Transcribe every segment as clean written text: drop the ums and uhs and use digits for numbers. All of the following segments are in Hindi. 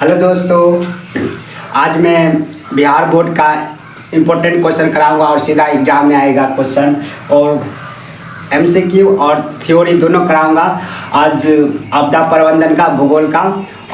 हेलो दोस्तों, आज मैं बिहार बोर्ड का इम्पोर्टेंट क्वेश्चन कराऊंगा और सीधा एग्जाम में आएगा क्वेश्चन, और एमसीक्यू और थ्योरी दोनों कराऊंगा। आज आपदा प्रबंधन का, भूगोल का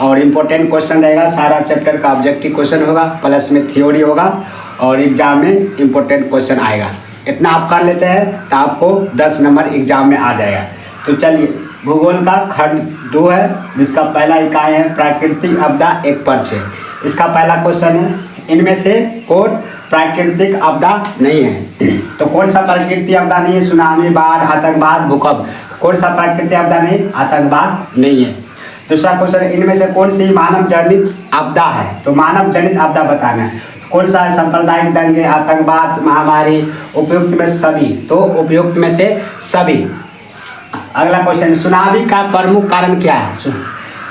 और इम्पोर्टेंट क्वेश्चन रहेगा। सारा चैप्टर का ऑब्जेक्टिव क्वेश्चन होगा, प्लस में थ्योरी होगा और एग्जाम में इम्पोर्टेंट क्वेश्चन आएगा। इतना आप कर लेते हैं तो आपको 10 नंबर एग्जाम में आ जाएगा। तो चलिए, भूगोल का खंड 2 है, जिसका पहला इकाई है प्राकृतिक आपदा एक परिचय। इसका पहला क्वेश्चन है, इनमें से कौन प्राकृतिक आपदा नहीं है? तो कौन सा प्राकृतिक आपदा नहीं है? सुनामी, बाढ़, आतंकवाद, भूकंप। कौन सा प्राकृतिक आपदा नहीं? आतंकवाद नहीं है। दूसरा क्वेश्चन, इनमें से कौन सी मानव जनित आपदा है? तो मानव जनित आपदा बताना है। कौन सा है? सांप्रदायिक दंगे, आतंकवाद, महामारी, उपयुक्त में सभी। तो उपयुक्त में से सभी। अगला क्वेश्चन, सुनामी का प्रमुख कारण क्या है?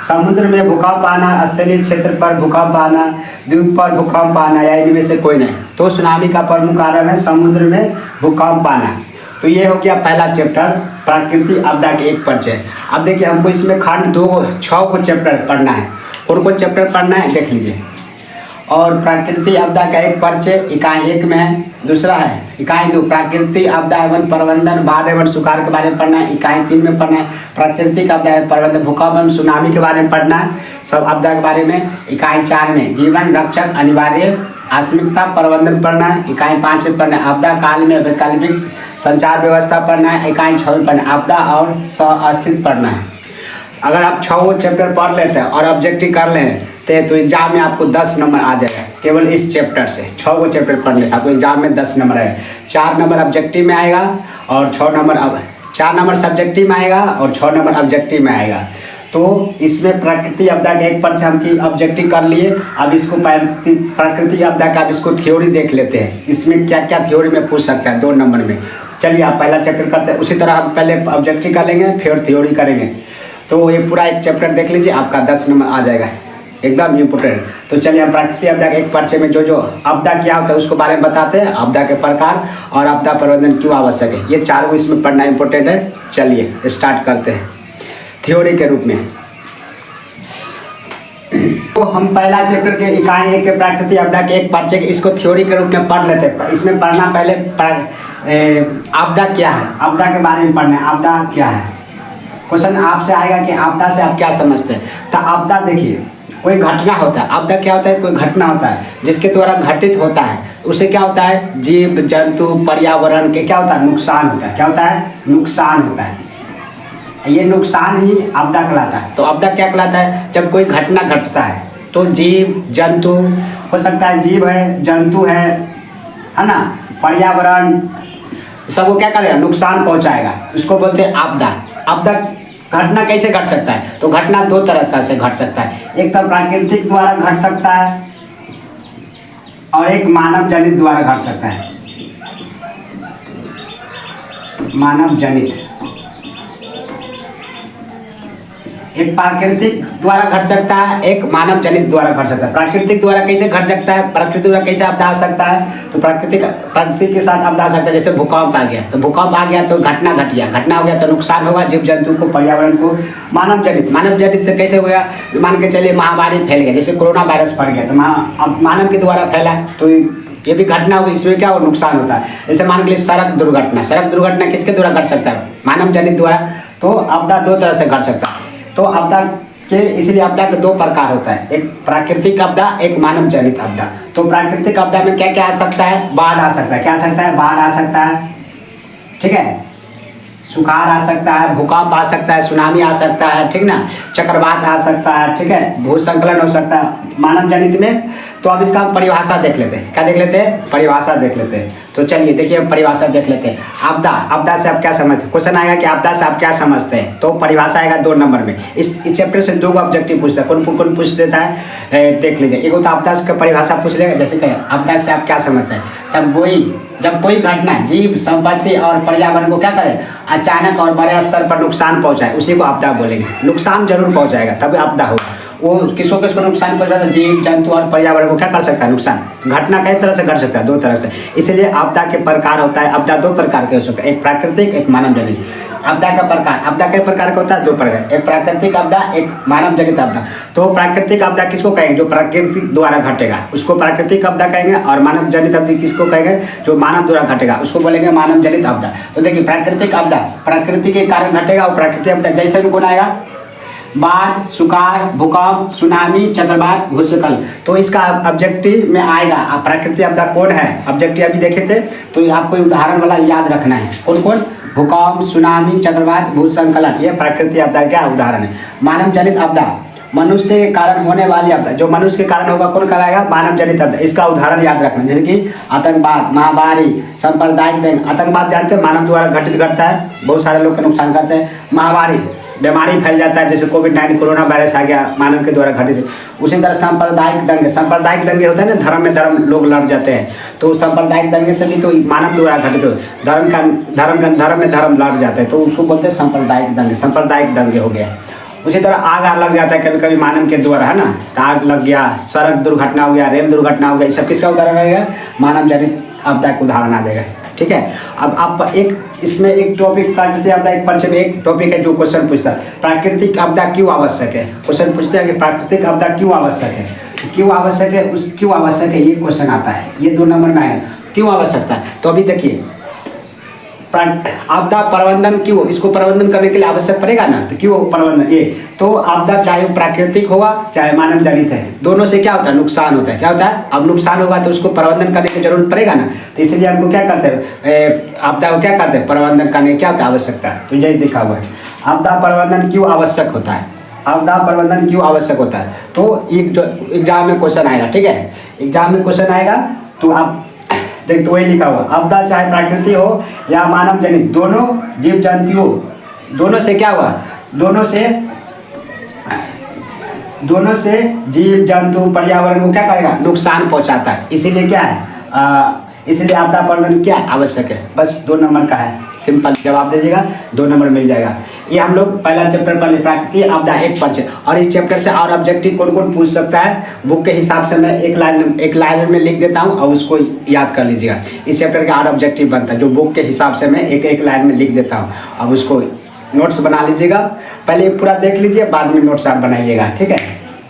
समुद्र में भूकंप आना, स्थलीय क्षेत्र पर भूकंप आना, द्वीप पर भूकंप आना, या इनमें से कोई नहीं। तो सुनामी का प्रमुख कारण है समुद्र में भूकंप आना। तो ये हो गया पहला चैप्टर, प्राकृतिक आपदा के एक परिचय। अब देखिए, हमको इसमें खंड 6 को चैप्टर पढ़ना है। कौन कौन चैप्टर पढ़ना है देख लीजिए। और प्राकृतिक आपदा का एक परिचय इकाई 1 में है। दूसरा है इकाई 2, प्राकृतिक आपदा एवं प्रबंधन, बाढ़ एवं सुखाड़ के बारे में पढ़ना है। इकाई 3 में पढ़ना है प्राकृतिक आपदा एवं प्रबंधन, भूकंप एवं सुनामी के बारे में पढ़ना है, सब आपदा के बारे में। इकाई 4 में जीवन रक्षक अनिवार्य आकस्मिकता प्रबंधन पढ़ना है। इकाई 5 में पढ़ना है आपदा काल में वैकल्पिक संचार व्यवस्था पढ़ना है। इकाई 6 में पढ़ना है आपदा और अस्तित्व पढ़ना है। अगर आप 6 चैप्टर पढ़ लेते हैं और ऑब्जेक्टिव कर लें तो एग्जाम में आपको 10 नंबर आ जाएगा केवल इस चैप्टर से। 6 चैप्टर पढ़ने से आपको एग्जाम में 10 नंबर आएगा। 4 नंबर ऑब्जेक्टिव में आएगा और 4 नंबर सब्जेक्टिव में आएगा और 6 नंबर ऑब्जेक्टिव में आएगा। तो इसमें प्राकृतिक आपदा के एक परिचय हम की ऑब्जेक्टिव कर लिए। अब इसको प्राकृतिक आपदा का अब इसको थ्योरी देख लेते हैं। इसमें क्या क्या थ्योरी में पूछ सकता है 2 नंबर में। चलिए, आप पहला चैप्टर करते हैं, उसी तरह हम पहले ऑब्जेक्टिव कर लेंगे, फिर थ्योरी करेंगे। तो ये पूरा एक चैप्टर देख लीजिए, आपका 10 नंबर आ जाएगा, एकदम इम्पोर्टेंट। तो चलिए, हम प्राकृतिक आपदा के एक परिचय में जो आपदा क्या होता है उसको बारे में बताते हैं, आपदा के प्रकार और आपदा प्रबंधन क्यों आवश्यक है। ये 4 इसमें पढ़ना इम्पोर्टेंट है। चलिए स्टार्ट करते हैं थ्योरी के रूप में। तो हम पहला चैप्टर के इकाई 1 के प्राकृतिक आपदा के एक परिचय, इसको थ्योरी के रूप में पढ़ लेते हैं। इसमें पढ़ना पहले आपदा क्या है, आपदा के बारे में पढ़ना है। आपदा क्या है? क्वेश्चन आपसे आएगा कि आपदा से आप क्या समझते हैं। तो आपदा देखिए, कोई घटना होता है। आपदा क्या होता है? कोई घटना होता है जिसके द्वारा घटित होता है, उसे क्या होता है? जीव जंतु पर्यावरण के क्या होता है? नुकसान होता है। क्या होता है? नुकसान होता है। ये नुकसान ही आपदा कहलाता है। तो आपदा क्या कहलाता है? जब कोई घटना घटता है तो जीव जंतु हो सकता है, जीव है, जंतु है ना, पर्यावरण सबको क्या करेगा? नुकसान पहुंचाएगा। उसको बोलते हैं आपदा। आपदा घटना कैसे घट सकता है? तो घटना 2 तरह का से घट सकता है। एक तो प्राकृतिक द्वारा घट सकता है और एक मानव जनित द्वारा घट सकता है। मानव जनित, एक प्राकृतिक द्वारा घट सकता है, एक मानव जनित द्वारा घट सकता है। प्राकृतिक द्वारा कैसे घट सकता है? प्राकृतिक द्वारा कैसे आपदा आ सकता है? तो प्राकृतिक के साथ आपदा आ सकता है। जैसे भूकंप आ गया, तो भूकंप आ गया तो घटना घट गया, घटना हो गया तो नुकसान होगा जीव जंतु को, पर्यावरण को। मानव जनित से कैसे हुआ? मान के चलिए महामारी फैल गया, जैसे कोरोना वायरस फैल गया तो अब मानव के द्वारा फैला, तो ये भी घटना होगी। इसमें क्या हो? नुकसान होता है। जैसे मान के लिए सड़क दुर्घटना किसके द्वारा घट सकता है? मानव जनित द्वारा। तो आपदा 2 तरह से घट सकता है। तो आपदा के इसलिए आपदा के 2 प्रकार होता है, एक प्राकृतिक आपदा, एक मानव जनित आपदा। तो प्राकृतिक आपदा में क्या क्या आ सकता है? बाढ़ आ सकता है। क्या आ सकता है? बाढ़ आ सकता है, ठीक है। सुखाड़ आ सकता है, भूकंप आ सकता है, सुनामी आ सकता है, ठीक ना, चक्रवात आ सकता है, ठीक है, भूस्खलन हो सकता है मानव जनित में। तो अब इसका परिभाषा देख लेते हैं। क्या देख लेते हैं? परिभाषा देख लेते हैं। तो चलिए देखिए, हम परिभाषा देख लेते हैं। आपदा से आप क्या समझते हैं? क्वेश्चन आएगा कि आपदा से आप क्या समझते हैं, तो परिभाषा आएगा 2 नंबर में। इस चैप्टर से 2 ऑब्जेक्टिव पूछता है। कौन पूछ देता है देख लीजिए। एक तो आपदा का परिभाषा पूछ लेगा, जैसे कहें आपदा से आप क्या समझते हैं? जब कोई घटना जीव संपत्ति और पर्यावरण को क्या करे? अचानक और बड़े स्तर पर नुकसान पहुंचाए, उसी को आपदा बोलेंगे। नुकसान जरूर पहुंचाएगा तभी आपदा होगा। वो किसको नुकसान पहुंचाता है? जीव जंतु और पर्यावरण को क्या कर सकता है? नुकसान। घटना कई तरह से घट सकता है, 2 तरह से। इसलिए आपदा के प्रकार होता है। आपदा 2 प्रकार के हो सकता है, एक प्राकृतिक, एक मानव जनित। आपदा का प्रकार, आपदा के प्रकार का होता है 2 प्रकार, एक प्राकृतिक आपदा, एक मानव जनित आपदा। तो प्राकृतिक आपदा किसको कहेंगे? जो प्रकृति द्वारा घटेगा उसको प्राकृतिक आपदा कहेंगे, और मानव जनित आपदा किसको कहेंगे? जो मानव द्वारा घटेगा उसको बोलेंगे मानव जनित आपदा। तो देखिए प्राकृतिक आपदा प्रकृति के कारण घटेगा, और प्राकृतिक आपदा जैसे भी कौन आएगा? बाढ़, सुखाड़, भूकंप, सुनामी, चक्रवात, भूस्खलन। तो इसका ऑब्जेक्टिव में आएगा। अब प्राकृतिक आपदा कौन है? ऑब्जेक्टिव अभी देखे थे, तो आपको उदाहरण वाला याद रखना है। कौन कौन? भूकंप, सुनामी, चक्रवात, भूस्खलन, ये प्राकृतिक आपदा क्या उदाहरण है। मानव जनित आपदा मनुष्य के कारण होने वाली आपदा, जो मनुष्य के कारण होगा कौन कराएगा? मानव जनित आपदा। इसका उदाहरण याद रखना, जैसे कि आतंकवाद, महामारी, सांप्रदायिक दंगे। आतंकवाद जानते हैं मानव द्वारा घटित करता है, बहुत सारे लोग का नुकसान करते हैं। महामारी, बीमारी फैल जाता है, जैसे कोविड-19 कोरोना वायरस आ गया, मानव के द्वारा घटित। उसी तरह सांप्रदायिक दंगे, सांप्रदायिक दंगे होता है ना, धर्म में धर्म लोग लड़ जाते हैं, तो सांप्रदायिक दंगे से भी तो मानव द्वारा घटित हो, धर्म में धर्म लड़ जाते हैं, तो उसको बोलते हैं सांप्रदायिक दंगे, सांप्रदायिक दंगे हो गया। उसी तरह आग लग जाता है कभी कभी मानव के द्वारा, है ना, तो आग लग गया, सड़क दुर्घटना हो गया, रेल दुर्घटना हो गया, ये सब किसका उदाहरण रहेगा? मानव जनित आपदा का उदाहरण आ जाएगा। ठीक है, अब आप एक इसमें एक टॉपिक प्राकृतिक आपदा, एक परिचय में एक टॉपिक है जो क्वेश्चन पूछता है, प्राकृतिक आपदा क्यों आवश्यक है। क्वेश्चन पूछते हैं कि प्राकृतिक आपदा क्यों आवश्यक है, क्यों आवश्यक है, उस क्यों आवश्यक है, ये क्वेश्चन आता है, ये 2 नंबर में आएगा, क्यों आवश्यकता है। तो अभी देखिए आपदा प्रबंधन क्यों, इसको प्रबंधन करने के लिए आवश्यक पड़ेगा ना, तो क्यों प्रबंधन, ये तो आपदा चाहे प्राकृतिक होगा चाहे मानव जनित है, दोनों से क्या होता है? नुकसान होता है। क्या होता है? अब नुकसान होगा तो उसको प्रबंधन करने की जरूरत पड़ेगा ना, तो इसलिए हमको क्या करते हैं? आपदा को क्या करते हैं? प्रबंधन करने की क्या होता है? आवश्यकता। तो यही लिखा हुआ है, आपदा प्रबंधन क्यों आवश्यक होता है, आपदा प्रबंधन क्यों आवश्यक होता है। तो एक जो एग्जाम में क्वेश्चन आएगा, ठीक है, एग्जाम में क्वेश्चन आएगा, तो आप देख, तो वही लिखा हुआ, आपदा चाहे प्राकृतिक हो या मानव जनित, दोनों जीव जंतुओं, दोनों से क्या हुआ? दोनों से जीव जंतु पर्यावरण को क्या करेगा? नुकसान पहुंचाता है। इसीलिए क्या है? इसलिए आपदा प्रबंधन क्या आवश्यक है? बस 2 नंबर का है, सिंपल जवाब दीजिएगा, 2 नंबर मिल जाएगा। ये हम लोग पहला चैप्टर पढ़ ले, प्राकृतिक आपदा एक परिचय। और इस चैप्टर से और ऑब्जेक्टिव कौन कौन पूछ सकता है, बुक के हिसाब से मैं एक लाइन में लिख देता हूँ और उसको याद कर लीजिएगा। इस चैप्टर का और ऑब्जेक्टिव बनता है, जो बुक के हिसाब से मैं एक लाइन में लिख देता हूँ, अब उसको नोट्स बना लीजिएगा। पहले पूरा देख लीजिए, बाद में नोट्स आप बनाइएगा, ठीक है।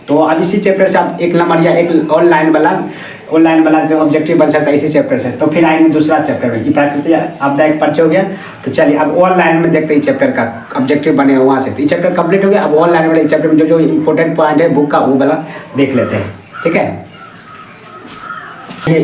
तो अब इसी चैप्टर से आप 1 नंबर या एक ऑनलाइन वाला जो ऑब्जेक्टिव बन सकता है इसी चैप्टर से। तो फिर आएंगे दूसरा चैप्टर में, ये प्राकृतिक आपदा एक परिचय हो गया। तो चलिए अब ऑनलाइन में देखते हैं चैप्टर का ऑब्जेक्टिव बनेगा वहाँ से। तो ये चैप्टर कंप्लीट हो गया, अब ऑनलाइन वाले चैप्टर में जो इंपॉर्टेंट पॉइंट है बुक का वो वाला देख लेते हैं, ठीक है। ये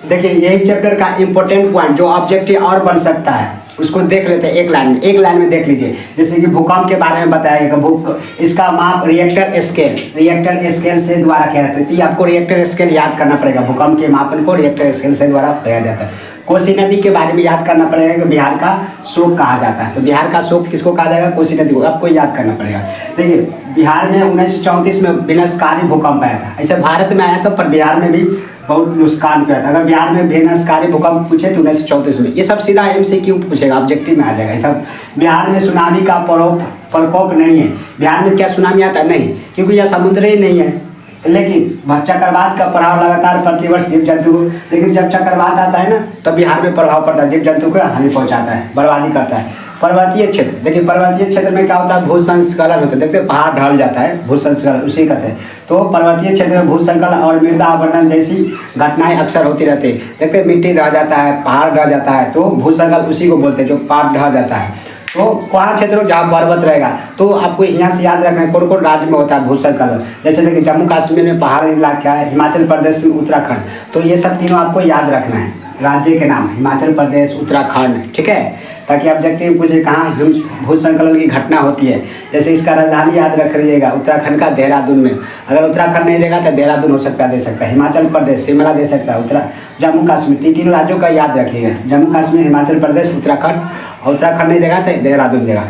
देखिए, यही चैप्टर का इंपॉर्टेंट पॉइंट जो ऑब्जेक्टिव और बन सकता है उसको देख लेते हैं एक लाइन में देख लीजिए। जैसे कि भूकंप के बारे में बताया गया, इसका माप रिएक्टर स्केल से द्वारा किया जाता है। तो आपको रिएक्टर स्केल याद करना पड़ेगा, भूकंप के मापन को रिएक्टर स्केल से द्वारा किया जाता है। कोसी नदी के बारे में याद करना पड़ेगा कि बिहार का शोक कहा जाता है। तो बिहार का शोक किसको कहा जाएगा? कोसी नदी को, आपको याद करना पड़ेगा। देखिए बिहार में 1934 में विनाशकारी भूकंप आया था। ऐसे भारत में आया था पर बिहार में भी बहुत नुकसान किया था। अगर बिहार में विनाशकारी भूकंप पूछे तो 1934 में, ये सब सीधा MCQ पूछेगा, ऑब्जेक्टिव में आ जाएगा। सब बिहार में सुनामी का प्रकोप नहीं है। बिहार में क्या सुनामी आता है? नहीं, क्योंकि यह समुद्र ही नहीं है। लेकिन चक्रवात का प्रभाव लगातार प्रतिवर्ष जीव जंतु को, लेकिन जब चक्रवात आता है ना तब बिहार में प्रभाव पड़ता है, जीव जंतु को हानि पहुंचाता है, बर्बादी करता है। पर्वतीय क्षेत्र, देखिए पर्वतीय क्षेत्र में क्या होता है? भूसंस्खलन होता है। देखते हैं पहाड़ ढल जाता है, भूसंस्खलन उसी कहते हैं। तो पर्वतीय क्षेत्र में भूसंकलन और मृदा आवरण जैसी घटनाएं अक्सर होती रहती है। देखते हैं मिट्टी ढह जाता है, पहाड़ ढह जाता है, तो भूसंकलन उसी को बोलते हैं जो पहाड़ ढह जाता है। तो कौन क्षेत्र जहाँ पर्वत रहेगा, तो आपको यहाँ से याद रखना है कौन कौन राज्य में होता है भूसंकलन। जैसे देखिए जम्मू कश्मीर में पहाड़ी इलाका है, हिमाचल प्रदेश में उत्तराखंड। तो ये सब तीनों आपको याद रखना है, राज्य के नाम हिमाचल प्रदेश, उत्तराखंड, ठीक है, ताकि ऑब्जेक्टिव पूछे कहाँ भूसंकलन की घटना होती है। जैसे इसका राजधानी याद रख लीजिएगा उत्तराखंड का देहरादून में। अगर उत्तराखंड नहीं देगा तो देहरादून हो सकता है, दे सकता है। हिमाचल प्रदेश शिमला दे सकता है। जम्मू कश्मीर, तीनों राज्यों का याद रखिएगा, जम्मू कश्मीर, हिमाचल प्रदेश, उत्तराखंड। और उत्तराखंड नहीं देगा तो देहरादून देगा।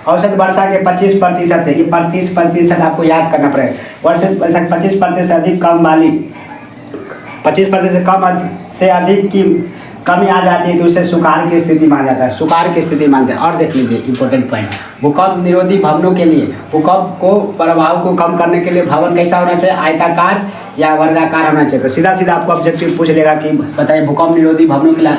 औसत वर्षा के 25% है, ये 25% आपको याद करना पड़ेगा। औसत वर्षा 25% से अधिक कम वाली, 25% से कम से अधिक की कमी आ जाती है तो उसे सुखाड़ की स्थिति मान जाता है, सुखाड़ की स्थिति मानते हैं। और देख लीजिए इंपॉर्टेंट पॉइंट, भूकंप निरोधी भवनों के लिए, भूकंप को प्रभाव को कम करने के लिए भवन कैसा होना चाहिए? आयताकार या वर्गाकार होना चाहिए। तो सीधा सीधा आपको ऑब्जेक्टिव पूछ लेगा कि बताइए भूकंप निरोधी भवनों के लिए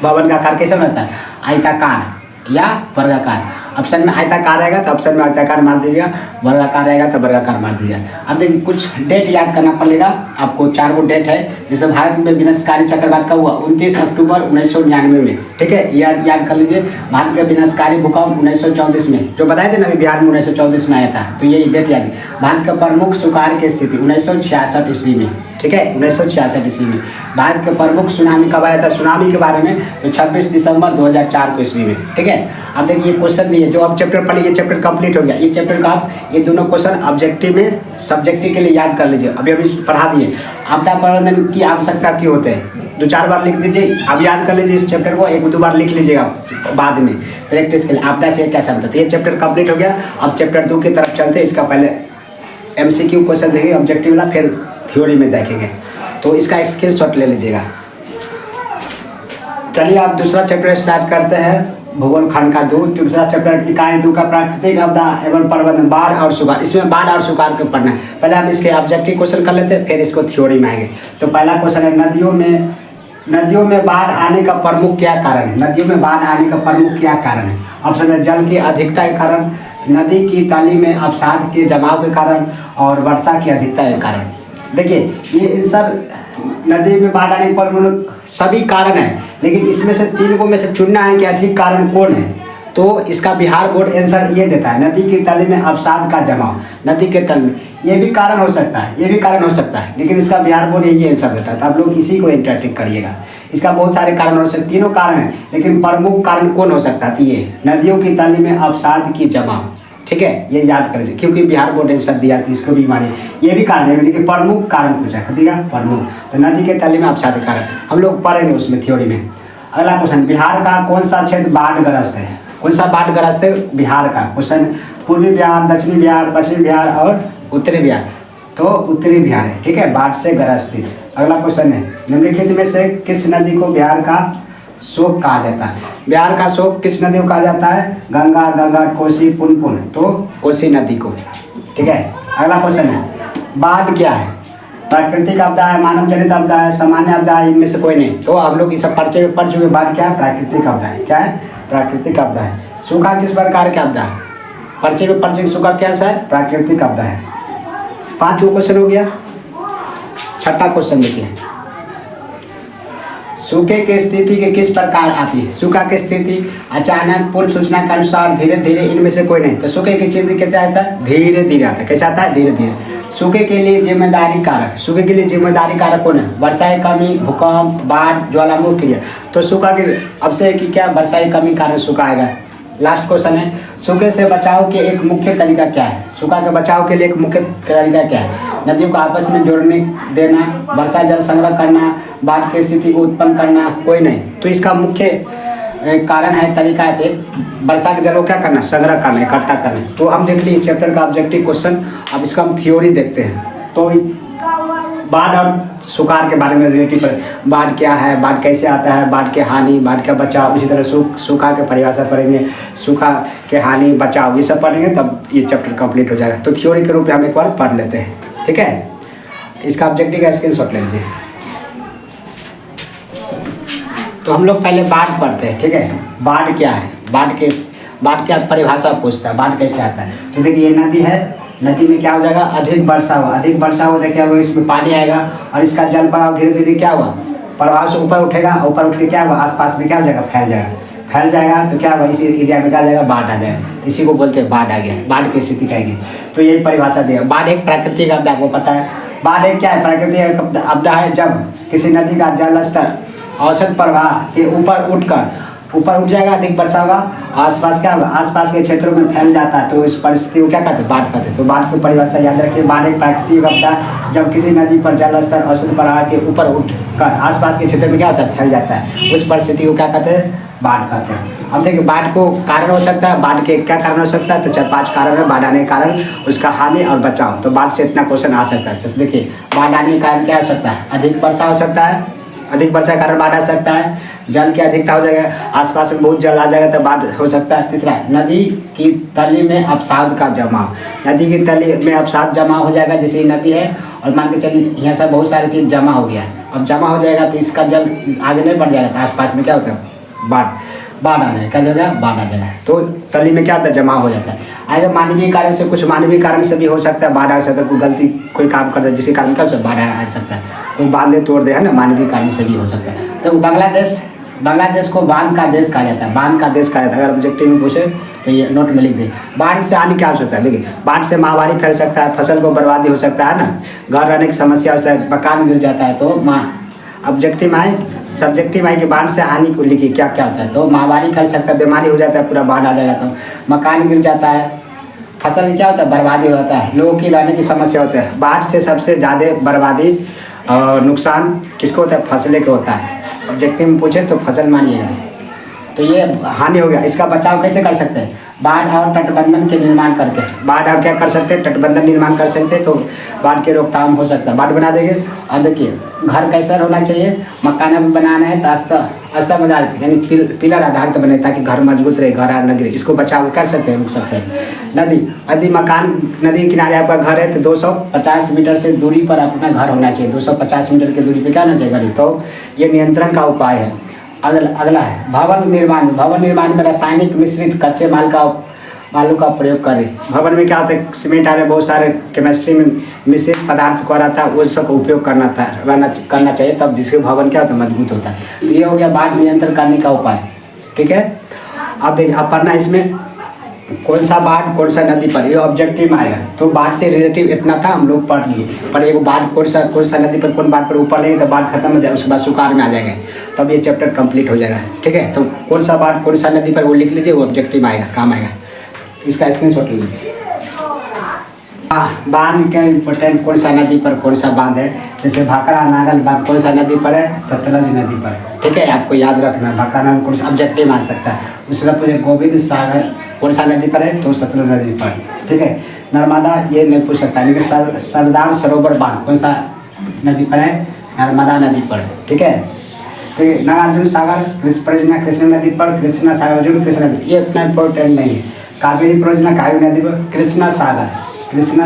भवन का आकार कैसा होता है? आयताकार, या वर्गाकार। ऑप्शन में आयताकार रहेगा तो ऑप्शन में आयताकार मार दीजिएगा, वर्गाकार रहेगा तो वर्गाकार मार दीजिएगा। अब देखिए कुछ डेट याद करना पड़ेगा आपको। 4 गो डेट है, जैसे भारत में विनाशकारी चक्रवात का हुआ 29 अक्टूबर 1999 में, ठीक है, याद कर लीजिए। भारत का विनाशकारी भूकंप 1934 में, जो बताए थे ना अभी बिहार में 1934 में आया था, तो ये डेट याद है। भारत का प्रमुख सुखाड़ की स्थिति 1966 ईस्वी में, ठीक है, 1966 ईस्वी में। भारत के प्रमुख सुनामी कब आया था, सुनामी के बारे में, तो 26 दिसंबर 2004 को ईस्वी में, ठीक है। अब देखिए क्वेश्चन दिए, जो अब चैप्टर पढ़िए, ये चैप्टर कंप्लीट हो गया। ये चैप्टर का आप ये दोनों क्वेश्चन ऑब्जेक्टिव में सब्जेक्टिव के लिए याद कर लीजिए। अभी पढ़ा दिए। आपदा प्रबंधन की आवश्यकता क्यों होते हैं, 2-4 बार लिख दीजिए। अब याद कर लीजिए इस चैप्टर को, 1-2 बार लिख लीजिएगा बाद में प्रैक्टिस के लिए। आपदा से क्या समझते, तो ये चैप्टर कंप्लीट हो गया। अब चैप्टर 2 की तरफ चलते हैं। इसका पहले MCQ क्वेश्चन देखेंगे ऑब्जेक्टिव वाला, फिर थ्योरी में देखेंगे, तो इसका एक स्क्रीनशॉट ले लीजिएगा। चलिए आप दूसरा चैप्टर स्टार्ट करते हैं, भूगोल खंड का 2। दूसरा चैप्टर इकाई 2 का प्राकृतिक आपदा एवं प्रबंधन, बाढ़ और सुखाड़। इसमें बाढ़ और सुखाड़ को पढ़ना है। पहले हम इसके ऑब्जेक्टिव क्वेश्चन कर लेते हैं, फिर इसको थ्योरी में आएंगे। तो पहला क्वेश्चन है, नदियों में बाढ़ आने का प्रमुख क्या कारण है। नदियों में बाढ़ आने का प्रमुख क्या कारण है। ऑप्शन है जल की अधिकता के कारण, नदी की तली में अवसाद के जमाव के कारण, और वर्षा की अधिकता के कारण। देखिए ये इन सब नदी में बाढ़ आने पर सभी कारण है, लेकिन इसमें से 3 को में से चुनना है कि अधिक कारण कौन है। तो इसका बिहार बोर्ड आंसर ये देता है, नदी की तली में अवसाद का जमाव। नदी के तल में ये भी कारण हो सकता है, ये भी कारण हो सकता है, लेकिन इसका बिहार बोर्ड यही आंसर देता है। तो आप लोग इसी को इंटरटिक करिएगा। इसका बहुत सारे कारण हो सकते, तीनों कारण हैं, लेकिन प्रमुख कारण कौन हो सकता है, ये नदियों की तली में अवसाद की जमाव, ठीक है, ये याद कर लीजिए, क्योंकि बिहार बोर्ड आंसर दिया था, इसको भी मानिए। ये भी कारण है, लेकिन प्रमुख कारण पूछा दिया प्रमुख, तो नदी के तली में अवसाद कारण हम लोग पढ़ेंगे उसमें थ्योरी में। अगला क्वेश्चन, बिहार का कौन सा क्षेत्र बाढ़ग्रस्त है। कौन सा बाढ़ग्रस्त है बिहार का। क्वेश्चन, पूर्वी बिहार, दक्षिणी बिहार, पश्चिमी बिहार और उत्तरी बिहार। तो उत्तरी बिहार है, ठीक है, बाढ़ से ग्रस्त है। अगला क्वेश्चन है, निम्नलिखित में से किस नदी को बिहार का शोक कहा जाता है। बिहार का शोक किस नदी को कहा जाता है, गंगा, गंगा, कोसी, पुनपुन, तो कोसी नदी को, ठीक है। अगला क्वेश्चन है, बाढ़ क्या है। प्राकृतिक आपदा है, मानव जनित आपदा है, सामान्य आपदा है, इनमें से कोई नहीं। तो आप लोग इस पर्चे में पढ़ चुके, बाढ़ क्या है, प्राकृतिक आपदा है। क्या है, प्राकृतिक आपदा है। सूखा किस प्रकार की आपदा है, पर्चे में पढ़ चुके, सूखा कैसा है, प्राकृतिक आपदा है। 5 क्वेश्चन हो गया। छठा क्वेश्चन देखिए, सूखे की स्थिति के किस प्रकार आती है। सूखा की स्थिति अचानक, पूर्व सूचना के अनुसार, धीरे धीरे, इनमें से कोई नहीं। तो सूखे की स्थिति कैसे आता है, धीरे धीरे आता है। कैसे आता है, धीरे धीरे। सूखे के लिए जिम्मेदारी कारक, सूखे के लिए जिम्मेदारी कारक कौन है, वर्षा की कमी, भूकंप, बाढ़, ज्वालामुखी क्रिया। तो सूखा के अब से कि क्या, वर्षा की कमी कारण सूखा आएगा। लास्ट क्वेश्चन है, सूखे से बचाव के एक मुख्य तरीका क्या है। सूखा के बचाव के लिए एक मुख्य तरीका क्या है, नदियों को आपस में जोड़ने देना, वर्षा जल संग्रह करना, बाढ़ की स्थिति को उत्पन्न करना, कोई नहीं। तो इसका मुख्य कारण है, तरीका है, वर्षा के जल को क्या करना, संग्रह करना, इकट्ठा करना। तो हम देख लीजिए चैप्टर का ऑब्जेक्टिव क्वेश्चन। अब इसका हम थ्योरी देखते हैं। तो बाढ़ और सुखाड़ के बारे में रिलेटिव पर, बाढ़ क्या है, बाढ़ कैसे आता है, बाढ़ के हानि, बाढ़ का बचाव, इसी तरह सूखा के परिभाषा पढ़ेंगे, सूखा के हानि, बचाव, ये सब पढ़ेंगे, तब ये चैप्टर कंप्लीट हो जाएगा। तो थ्योरी के रूप में हम एक बार पढ़ लेते हैं, ठीक है। इसका ऑब्जेक्टिव का स्क्रीनशॉट ले लीजिए। तो हम लोग पहले बाढ़ पढ़ते हैं, ठीक है। बाढ़ क्या है, बाढ़ क्या परिभाषा पूछता है, बाढ़ कैसे आता है। तो देखिए ये नदी है, नदी में क्या हो जाएगा, अधिक वर्षा हो, देखिए वो इसमें पानी आएगा और इसका जल प्रवाह धीरे धीरे क्या हुआ, प्रवाह से ऊपर उठेगा, ऊपर उठ के क्या हुआ, आसपास में क्या हो जाएगा, फैल जाएगा। तो क्या हुआ, इसी एरिया में क्या जाएगा, बाढ़ आ जाएगा। इसी को बोलते हैं बाढ़ आ गया, बाढ़ की स्थिति कहेंगे। तो यही परिभाषा देगा। बाढ़ एक प्राकृतिक आपदा, आपको पता है। बाढ़ एक क्या है, प्राकृतिक आपदा है जब किसी नदी का जल स्तर औसत प्रवाह के ऊपर उठ जाएगा, अधिक वर्षा होगा, आसपास क्या होगा, आसपास के क्षेत्रों में फैल जाता है। तो इस परिस्थिति को क्या कहते हैं, बाढ़ कहते हैं। तो बाढ़ की परिभाषा याद रखिए। बाढ़ एक प्राकृतिक आपदा है जब किसी नदी पर जल स्तर औसत प्रवाह के ऊपर उठकर आसपास के क्षेत्र में क्या होता है, फैल जाता है। उस परिस्थिति को क्या कहते हैं, बाढ़ कहते हैं। अब देखिए बाढ़ को कारण हो सकता है, बाढ़ के क्या कारण हो सकता है, तो 4-5 कारण है बाढ़ आने के कारण, उसका हानि और बचाव। तो बाढ़ से इतना क्वेश्चन आ सकता है। देखिए बाढ़ आने के कारण क्या हो सकता है, अधिक वर्षा हो सकता है, अधिक वर्षा के कारण बाढ़ आ सकता है, जल की अधिकता हो जाएगा, आसपास में बहुत जल आ जाएगा तो बाढ़ हो सकता है। तीसरा, नदी की तली में अवसाद का जमाव, नदी की तली में अवसाद जमा हो जाएगा। जैसे नदी है और मान के चलिए यहाँ से बहुत सारी चीज़ जमा हो गया, अब जमा हो जाएगा तो इसका जल आगे नहीं बढ़ जाएगा, तो आसपास में क्या होता है, बाढ़। बाढ़ आ जाए, क्या हो जाएगा, बाढ़ आ जाएगा। तो तली में क्या होता है, जमा हो जाता है। अगर मानवीय कारण से, कुछ मानवीय कारण से भी हो सकता है बाढ़ आ सकता है, कोई गलती कोई काम करता है जिसके कारण क्या हो सकता है, बाढ़ आ सकता है, कोई बांधे तोड़ दे, है ना, मानवीय कारण से भी हो सकता है। तो बांग्लादेश को बांध का देश कहा जाता है, बांध का देश कहा जाता है। अगर ऑब्जेक्टिव में पूछे तो ये नोट में लिख दे। बाढ़ से हानि क्या हो सकता है, देखिए बाढ़ से महामारी फैल सकता है, फसल को बर्बादी हो सकता है ना, घर रहने की समस्या हो सकता है, मकान गिर जाता है। तो ऑब्जेक्टिव में आए, सब्जेक्टिव आए कि बाढ़ से हानि को लिखिए क्या क्या होता है। तो महामारी फैल सकता है, बीमारी हो जाता है, पूरा बाढ़ आ जाएगा, तो मकान गिर जाता है, फसल में क्या होता है, बर्बादी होता है, लोगों की रहने की समस्या होती है। बाढ़ से सबसे ज़्यादा बर्बादी और नुकसान किसको होता है, फसलें को होता है। ऑब्जेक्टिव में पूछे तो फसल मानिएगा। तो ये हानि हो गया, इसका बचाव कैसे कर सकते हैं, बाढ़ और तटबंधन के निर्माण करके। बाढ़ और क्या कर सकते हैं, तटबंधन निर्माण कर सकते हैं, तो बाढ़ के रोकथाम हो सकता है, बाढ़ बना देंगे। और देखिए घर कैसा होना चाहिए, मकान भी बनाना है तो अस्ता आधारित यानी पिलर आधारित बने, ताकि घर मजबूत रहे, घर न गिरे, इसको बचाव कर सकते हैं, रुक सकते हैं। नदी, यदि मकान नदी के किनारे आपका घर है तो 250 मीटर से दूरी पर अपना घर होना चाहिए, 250 मीटर की दूरी पर क्या होना चाहिए घर। तो ये नियंत्रण का उपाय है। अगला है भवन निर्माण। भवन निर्माण में रासायनिक मिश्रित कच्चे मालों का प्रयोग करें। भवन में क्या होता है, सीमेंट आने बहुत सारे केमिस्ट्री में मिश्रित पदार्थ को रहता है, उस सबका उपयोग करना चाहिए, तब जिसके भवन क्या होता है, मजबूत होता है। तो ये हो गया बाढ़ नियंत्रण करने का उपाय, ठीक है। अब देखिए अब पढ़ना इसमें कौन सा बाढ़ कौन सा नदी पर, ये ऑब्जेक्टिव में आएगा। तो बाढ़ से रिलेटिव इतना था, हम लोग पढ़ लिए, पर एक बाढ़ कौन सा नदी पर, कौन बाढ़ पर ऊपर नहीं, तो बाढ़ खत्म हो जाए, उसके बाद सुखाड़ में आ जाएगा, तब ये चैप्टर कंप्लीट हो जाएगा, ठीक है। तो कौन सा बाढ़ कौन सा नदी पर वो लिख लीजिए, वो ऑब्जेक्टिव में आएगा, काम आएगा, इसका स्क्रीनशॉट लीजिए। बांध का इम्पोर्टेंट, कौन सा नदी पर कौन सा बांध है, जैसे भाखड़ा नागल बांध कौन सा नदी पर है, सतलज नदी पर, ठीक है, आपको याद रखना। भाखड़ा नागल कौन सा ऑब्जेक्टिव मान सकता है। उसका पूछे गोविंद सागर कौन सा नदी पर है, तो सतलज नदी पर, ठीक है। नर्मदा ये नहीं पूछ सकता, लेकिन सरदार सरोवर बांध कौन सा नदी पर है, नर्मदा नदी पर, ठीक है। तो नागार्जुन सागर परियोजना कृष्णा नदी पर, कृष्णा सागर अर्जुन कृष्णा नदी, ये उतना इम्पोर्टेंट नहीं है। कावेरी परियोजना कावेरी नदी पर, कृष्णा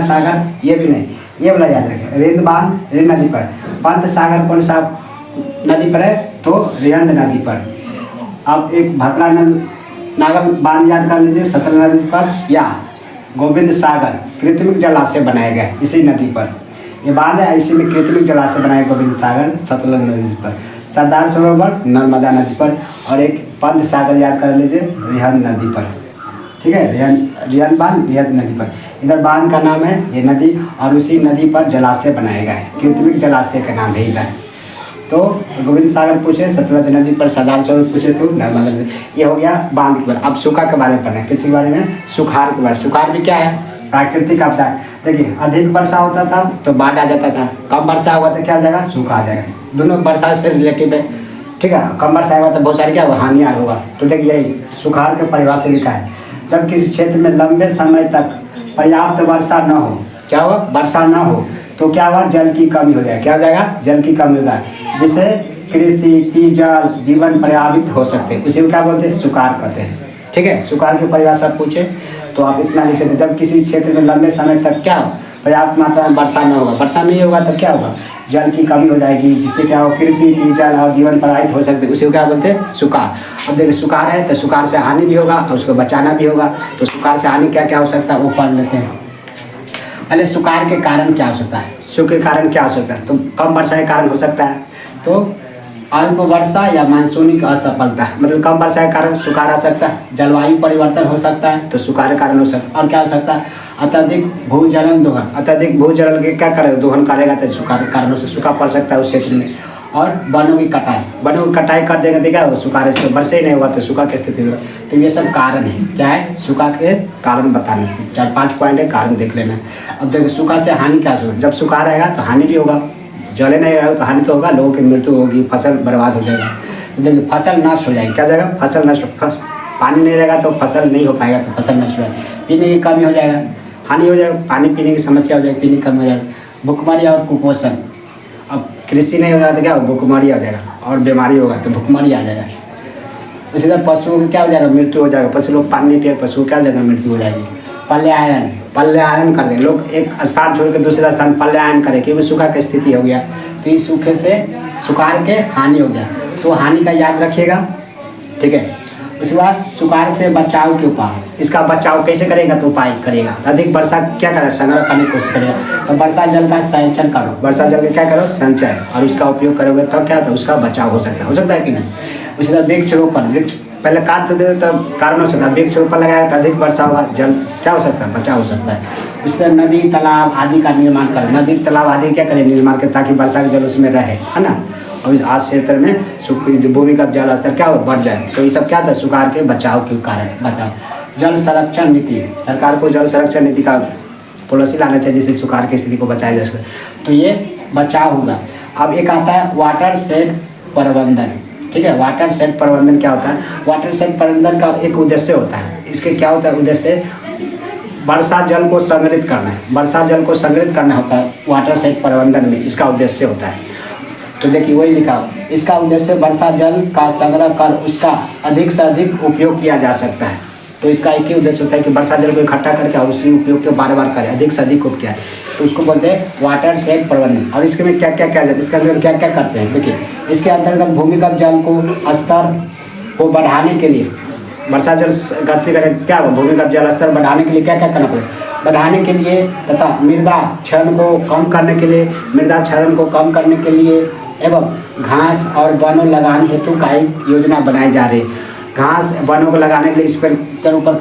सागर ये भी नहीं, ये वाला याद रखें। रेंद बांध रेंद नदी पर। पंत सागर कौन सा नदी पर है, तो रेंद नदी पर। अब एक भाखड़ा नागल बांध याद कर लीजिए, सतलज नदी पर, या गोविंद सागर कृत्रिम जलाशय बनाया गया इसी नदी पर, ये बांध है, इसी में कृत्रिम जलाशय बनाया गोविंद सागर सतलज नदी पर। सरदार सरोवर नर्मदा नदी पर, और एक पंत सागर याद कर लीजिए रिहंद नदी पर, ठीक है, रिहंद बांध रिहंद नदी पर। इधर बांध का नाम है ये नदी, और उसी नदी पर जलाशय बनाया गया है, कृत्रिम जलाशय का नाम है इधर। तो गोविंद सागर पूछे, सतलज नदी पर, सरदार सरोवर पूछे तो नर्मदा नदी। ये हो गया बांध के बारे। अब सूखा के बारे में पढ़ना है, किसी के बारे में, सुखाड़ के बारे में। सुखाड़ भी क्या है, प्राकृतिक आपदा है। देखिए अधिक वर्षा होता था तो बाढ़ आ जाता था, कम वर्षा हुआ तो क्या हो जाएगा, सूखा आ जाएगा। दोनों वर्षा से रिलेटिव है, ठीक है। कम वर्षा हुआ तो बहुत सारी क्या होगा, हानियाँ होगा। तो देखिए यही सुखाड़ के परिभाषा लिखा है, जब किसी क्षेत्र में लंबे समय तक पर्याप्त वर्षा न हो, क्या होगा, वर्षा न हो, तो क्या हुआ, जल की कमी हो जाएगा, क्या हो जाएगा, जल की कमी होगा, जिससे कृषि पेयजल जीवन प्रभावित हो सकते हैं। उसी को क्या बोलते हैं, सुखाड़ कहते हैं, ठीक है। सुखाड़ की परिभाषा पूछे तो आप इतना लिख सकते हैं, जब किसी क्षेत्र में लंबे समय तक क्या हो, पर्याप्त मात्रा में वर्षा न होगा, वर्षा नहीं होगा तो क्या होगा, जल की कमी हो जाएगी, जिससे क्या हो, कृषि पेयजल और जीवन प्रभावित हो सकते हैं। उसी को क्या बोलते हैं, सुखाड़। अब देखिए सुखाड़ है तो सुखाड़ से हानि भी होगा और उसको बचाना भी होगा। तो सुखाड़ से हानि क्या क्या हो सकता है, वो पढ़ लेते हैं। पहले सुखाड़ के कारण क्या हो सकता है, सूखे के कारण क्या हो सकता है, तो कम वर्षा के कारण हो सकता है, तो अल्प वर्षा या मानसूनी की असफलता, मतलब कम वर्षा के कारण सुखाड़ आ सकता है। जलवायु परिवर्तन हो सकता है तो सुखाड़ के कारण हो सकता है। और क्या हो सकता है, अत्यधिक भूजलन दोहन, अत्यधिक भूजलन के क्या करेगा, दोहन करेगा तो सुखाड़ के कारणों से सूखा पड़ सकता है उस क्षेत्र में। और वनों की कटाई कर देगा तो क्या होगा, सुखाड़ से वर्षा ही नहीं हुआ तो सूखा की स्थिति होगा। तो ये सब कारण है, क्या है, सूखा के कारण बताने, 4-5 पॉइंट है, कारण देख लेना। अब देखो सूखा से हानि क्या होगा, जब सूखा रहेगा तो हानि भी होगा, जले नहीं रहेगा तो हानि तो होगा, लोगों की मृत्यु होगी, फसल बर्बाद हो जाएगा। तो देखिए फसल नष्ट हो जाएगी, क्या हो जाएगा, फसल नष्ट। पानी नहीं रहेगा तो फसल नहीं हो पाएगा, तो फसल नष्ट हो जाएगी। पीने की कमी हो जाएगा, हानि हो जाएगा, पानी पीने की समस्या हो जाएगी, पीने की कमी हो जाएगी। भूखमरी और कुपोषण, अब कृषि नहीं होगा तो क्या होगा, भूखमरी आ जाएगा, और बीमारी होगा तो भूखमरी आ जाएगा। उसी तरह पशुओं की क्या हो जाएगा, मृत्यु हो जाएगा, पशु लोग पानी नहीं पिए, पशु क्या हो जाएगा, मृत्यु हो जाएगी। पल्यायन कर देंगे लोग, एक स्थान छोड़ के दूसरा स्थान पल्यायन करें, क्योंकि सूखा की स्थिति हो गया। तो इस सूखे से सुखाड़ के हानि हो गया, तो हानि का याद रखिएगा, ठीक है। उसके बाद सुखाड़ से बचाव के उपाय, इसका बचाव कैसे करेगा तो उपाय करेगा। अधिक वर्षा क्या करेगा, संग्रह करने की कोशिश करेगा। तो वर्षा जल का संचयन करो, वर्षा जल का क्या करो, संचय, और उसका उपयोग करोगे तो क्या होता है, उसका बचाव हो सकता है कि नहीं। उसी तरह वृक्ष रोपण, वृक्ष पहले काट देते तब कारण हो सकता है, वृक्ष रोपण लगाया तो अधिक वर्षा होगा, जल क्या हो सकता है, बचाव हो सकता है। उसी तरह नदी तालाब आदि का निर्माण करें, नदी तालाब आदि क्या करें, निर्माण करें, ताकि वर्षा का जल उसमें रहे, है ना। और इस आज क्षेत्र में भूमिगत जल स्तर क्या हो, बढ़ जाए। तो ये सब क्या था, सुखाड़ के बचाव के कारण बचाव। जल संरक्षण नीति, सरकार को जल संरक्षण नीति का पॉलिसी लाना चाहिए जिससे सुखाड़ की स्थिति को बचाया जा सके, तो ये बचाव होगा। अब एक आता है वाटर शेड प्रबंधन, ठीक है। वाटर शेड प्रबंधन क्या होता है, वाटर शेड प्रबंधन का एक उद्देश्य होता है, इसके क्या होता है उद्देश्य, वर्षा जल को संग्रहित करना है, वर्षा जल को संग्रहित करना होता है वाटर शेड प्रबंधन में, इसका उद्देश्य होता है। तो देखिए वही लिखा, इसका उद्देश्य वर्षा जल का संग्रह कर उसका अधिक से अधिक उपयोग किया जा सकता है। तो इसका एक ही उद्देश्य होता है कि वर्षा जल को इकट्ठा करके और उसी उपयोग को बार बार करें, अधिक से अधिक उपयोग किया, तो उसको बोलते हैं वाटर शेड प्रबंधन। और इसके में क्या क्या किया जाता है, इसके अंदर क्या क्या करते हैं, देखिए इसके अंतर्गत भूमिगत जल को स्तर को बढ़ाने के लिए, वर्षा जल घटती रहे क्या हो, भूमिगत जल स्तर बढ़ाने के लिए क्या क्या करना पड़ेगा, बढ़ाने के लिए तथा मृदा क्षरण को कम करने के लिए, मृदा क्षरण को कम करने के लिए एवं घास और वनों लगाने हेतु कई योजना बनाई जा रही है। घास वनों को लगाने के लिए इस पर ऊपर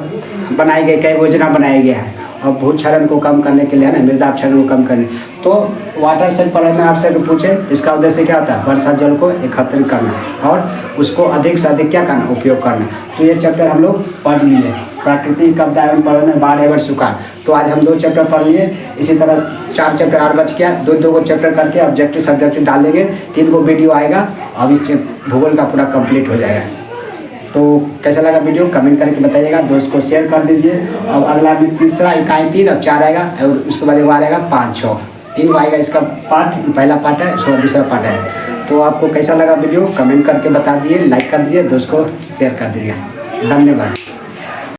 बनाई गई कई योजना बनाई गई है, और भू क्षरण को कम करने के लिए है ना, मृदा क्षरण को कम करने। तो वाटर शेड प्रबंधन आपसे पूछे, इसका उद्देश्य क्या होता है, वर्षा जल को एकत्रित करना और उसको अधिक से अधिक क्या करना, उपयोग करना। तो ये चैप्टर हम लोग पढ़ लिए, प्राकृतिक आपदा एवं प्रबंधन, बाढ़ एवं सुखाड़। तो आज हम 2 चैप्टर पढ़ लिए, इसी तरह 4 चैप्टर और बच गया, 2 को चैप्टर करके ऑब्जेक्टिव सब्जेक्टिव डाल देंगे, 3 को वीडियो आएगा, अब इस भूगोल का पूरा कंप्लीट हो जाएगा। तो कैसा लगा वीडियो कमेंट करके बताइएगा, दोस्त को शेयर कर दीजिए। अब अगला में तीसरा इकाई 3 और 4 आएगा, और उसके बाद एक बार आएगा 5, 6, 3 आएगा इसका पार्ट, पहला पार्ट है, उसके बाद दूसरा पार्ट है। तो आपको कैसा लगा वीडियो कमेंट करके बता दिए, लाइक कर दीजिए, दोस्त को शेयर कर दीजिए। धन्यवाद।